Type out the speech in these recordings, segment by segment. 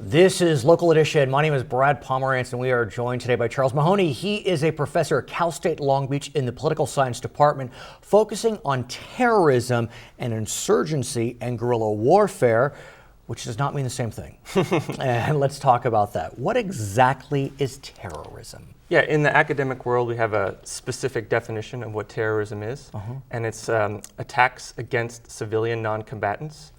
This is Local Edition. My name is Brad Pomerance, and we are joined today by Charles Mahoney. He is a professor at Cal State Long Beach in the Political Science Department, focusing on terrorism and insurgency and guerrilla warfare, which does not mean the same thing. And let's talk about that. What exactly is terrorism? Yeah, in the academic world, we have a specific definition of what terrorism is, and it's attacks against civilian non-combatants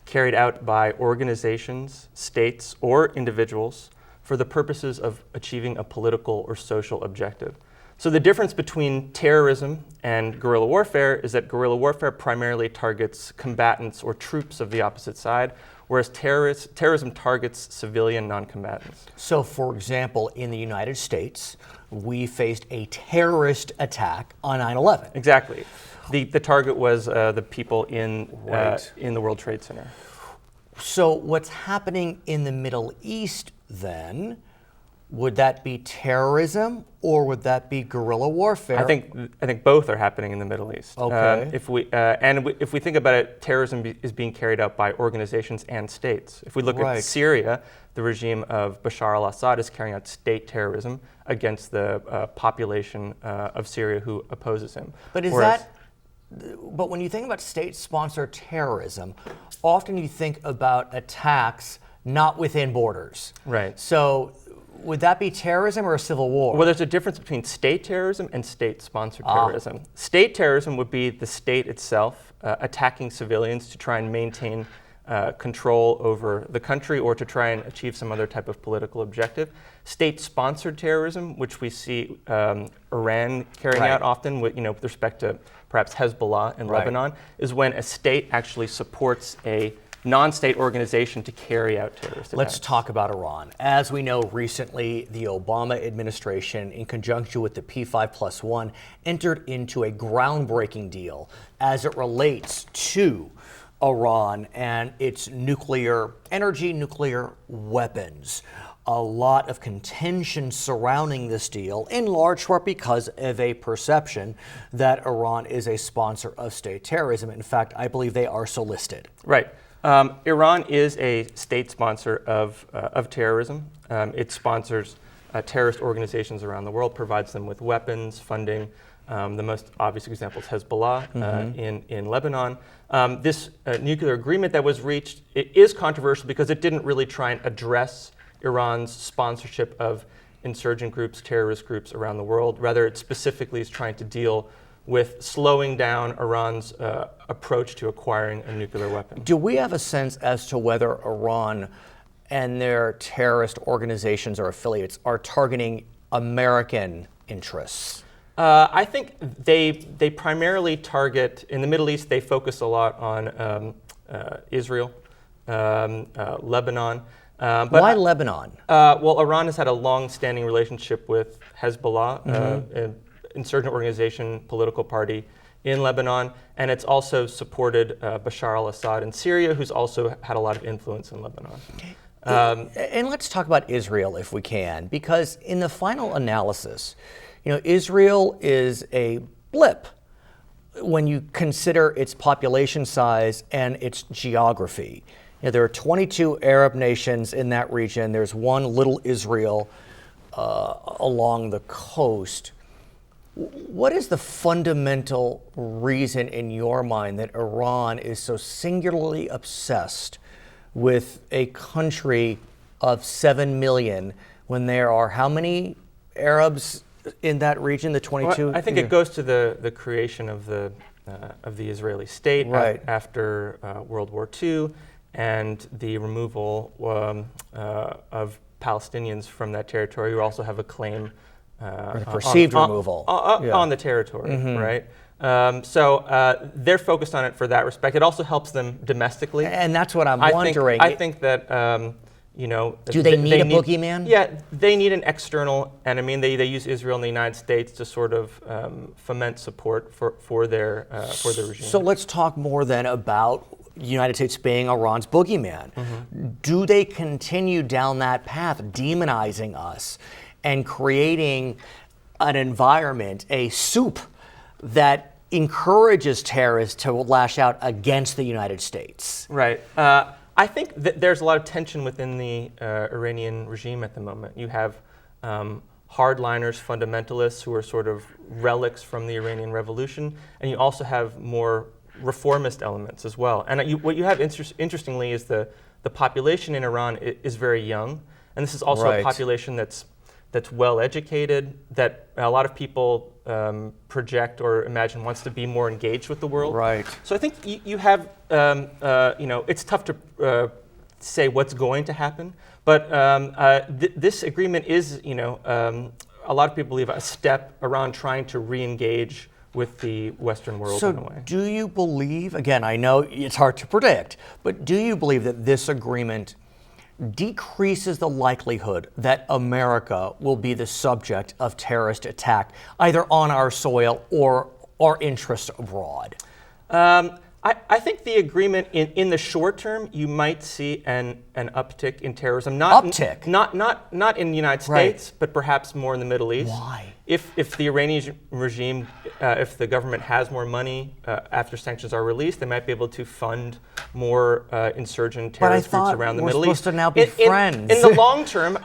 carried out by organizations, states, or individuals for the purposes of achieving a political or social objective. So the difference between terrorism and guerrilla warfare is that guerrilla warfare primarily targets combatants or troops of the opposite side, whereas terrorism targets civilian non-combatants. So, for example, in the United States, we faced a terrorist attack on 9/11. Exactly. The target was the people in the World Trade Center. So what's happening in the Middle East then, would that be terrorism or would that be guerrilla warfare? I think both are happening in the Middle East. Okay. If we think about it, terrorism is being carried out by organizations and states. If we look at Syria, the regime of Bashar al-Assad is carrying out state terrorism against the population of Syria who opposes him. But when you think about state-sponsored terrorism, often you think about attacks not within borders. Right. So would that be terrorism or a civil war? Well, there's a difference between state terrorism and state-sponsored terrorism. State terrorism would be the state itself attacking civilians to try and maintain control over the country or to try and achieve some other type of political objective. State-sponsored terrorism, which we see Iran carrying out often with respect to perhaps Hezbollah in Lebanon, is when a state actually supports a non-state organization to carry out terrorist attacks. Let's talk about Iran. As we know, recently the Obama administration, in conjunction with the P5+1, entered into a groundbreaking deal as it relates to Iran and its nuclear energy, nuclear weapons. A lot of contention surrounding this deal, in large part because of a perception that Iran is a sponsor of state terrorism. In fact, I believe they are so listed. Right. Iran is a state sponsor of terrorism. It sponsors terrorist organizations around the world, provides them with weapons, funding. The most obvious example is Hezbollah in Lebanon. This nuclear agreement that was reached, it is controversial because it didn't really try and address Iran's sponsorship of insurgent groups, terrorist groups around the world. Rather, it specifically is trying to deal with slowing down Iran's approach to acquiring a nuclear weapon. Do we have a sense as to whether Iran and their terrorist organizations or affiliates are targeting American interests? I think they primarily target, in the Middle East, they focus a lot on Israel, Lebanon. Why Lebanon? Well, Iran has had a long-standing relationship with Hezbollah, an insurgent organization, political party in Lebanon, and it's also supported Bashar al-Assad in Syria, who's also had a lot of influence in Lebanon. And let's talk about Israel if we can, because in the final analysis, Israel is a blip when you consider its population size and its geography. There are 22 Arab nations in that region. There's one little Israel along the coast. What is the fundamental reason in your mind that Iran is so singularly obsessed with a country of 7 million when there are how many Arabs in that region, the 22? Well, I think it goes to the creation of the Israeli state after World War II and the removal of Palestinians from their territory who also have a claim or the perceived removal on the territory, right? So they're focused on it for that respect. It also helps them domestically. And that's what I'm wondering. I think that, do they need a boogeyman? Yeah, they need an external enemy, and they use Israel and the United States to sort of foment support for their regime. So let's talk more then about the United States being Iran's boogeyman. Do they continue down that path, demonizing us and creating an environment, a soup that encourages terrorists to lash out against the United States? Right. I think that there's a lot of tension within the Iranian regime at the moment. You have hardliners, fundamentalists who are sort of relics from the Iranian Revolution, and you also have more reformist elements as well. And what you have interestingly is the population in Iran is very young, and this is also a population that's well educated, that a lot of people project or imagine wants to be more engaged with the world. Right. So I think you have, it's tough to say what's going to happen, but this agreement is, a lot of people believe a step around trying to re-engage with the Western world in a way. So do you believe, again, I know it's hard to predict, but do you believe that this agreement decreases the likelihood that America will be the subject of terrorist attack, either on our soil or our interests abroad? I think the agreement, in the short term, you might see an uptick in terrorism. Not in the United States, but perhaps more in the Middle East. Why? If the Iranian regime, if the government has more money after sanctions are released, they might be able to fund more insurgent terrorist groups around the Middle East. We're supposed to now be friends. In the long term,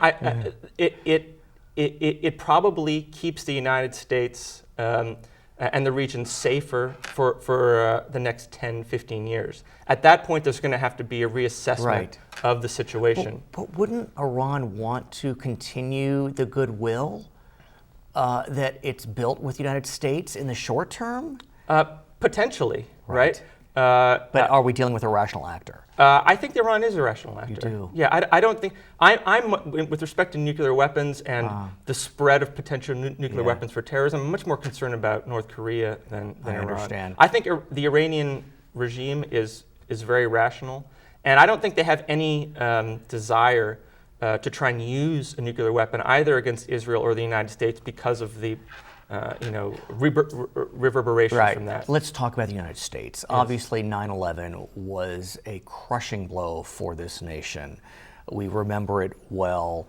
it probably keeps the United States and the region safer for the next 10, 15 years. At that point, there's going to have to be a reassessment of the situation. But wouldn't Iran want to continue the goodwill that it's built with the United States in the short term? Potentially, right? But are we dealing with a rational actor? I think Iran is a rational actor. You do? Yeah, I don't think, I'm with respect to nuclear weapons and the spread of potential nuclear weapons for terrorism, I'm much more concerned about North Korea than Iran. I understand. I think the Iranian regime is very rational, and I don't think they have any desire to try and use a nuclear weapon either against Israel or the United States because of the reverberation from that. Let's talk about the United States. Yes. Obviously, 9/11 was a crushing blow for this nation. We remember it well.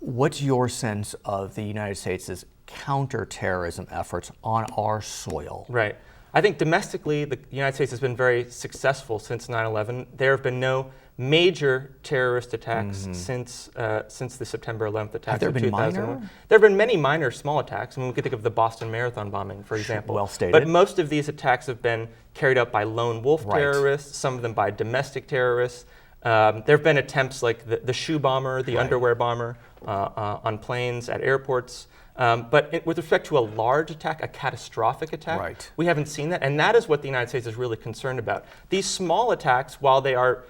What's your sense of the United States' counterterrorism efforts on our soil? Right. I think domestically, the United States has been very successful since 9/11. There have been no major terrorist attacks since the September 11th attacks of 2001. Have there been minor? There have been many minor, small attacks. I mean, we could think of the Boston Marathon bombing, for example. Well stated. But most of these attacks have been carried out by lone wolf terrorists, some of them by domestic terrorists. There have been attempts like the shoe bomber, the underwear bomber on planes, at airports. But with respect to a large attack, a catastrophic attack, we haven't seen that. And that is what the United States is really concerned about. These small attacks, while they are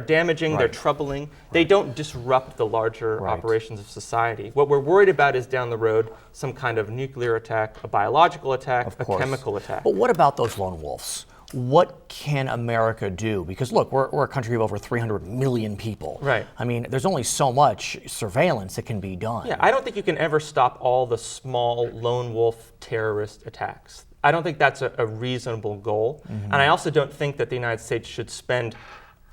damaging, they're troubling, they don't disrupt the larger operations of society. What we're worried about is down the road some kind of nuclear attack, a biological attack, a chemical attack. But what about those lone wolves? What can America do? Because look, we're a country of over 300 million people. Right. I mean, there's only so much surveillance that can be done. Yeah, I don't think you can ever stop all the small lone wolf terrorist attacks. I don't think that's a reasonable goal. And I also don't think that the United States should spend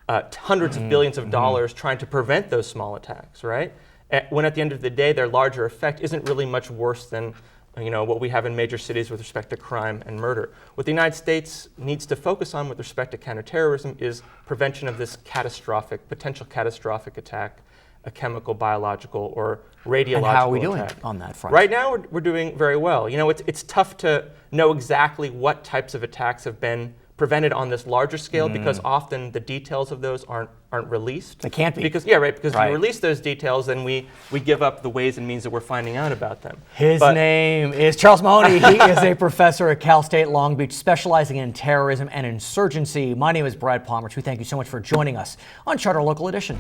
hundreds of billions of dollars trying to prevent those small attacks, right? When at the end of the day, their larger effect isn't really much worse than what we have in major cities with respect to crime and murder. What the United States needs to focus on with respect to counterterrorism is prevention of this potential catastrophic attack, a chemical, biological, or radiological and how are we attack. doing on that front? Right now, we're doing very well. It's tough to know exactly what types of attacks have been prevented on this larger scale because often the details of those aren't released. They can't be. Because if you release those details, then we give up the ways and means that we're finding out about them. His name is Charles Mahoney. He is a professor at Cal State Long Beach specializing in terrorism and insurgency. My name is Brad Pomerance. We thank you so much for joining us on Charter Local Edition.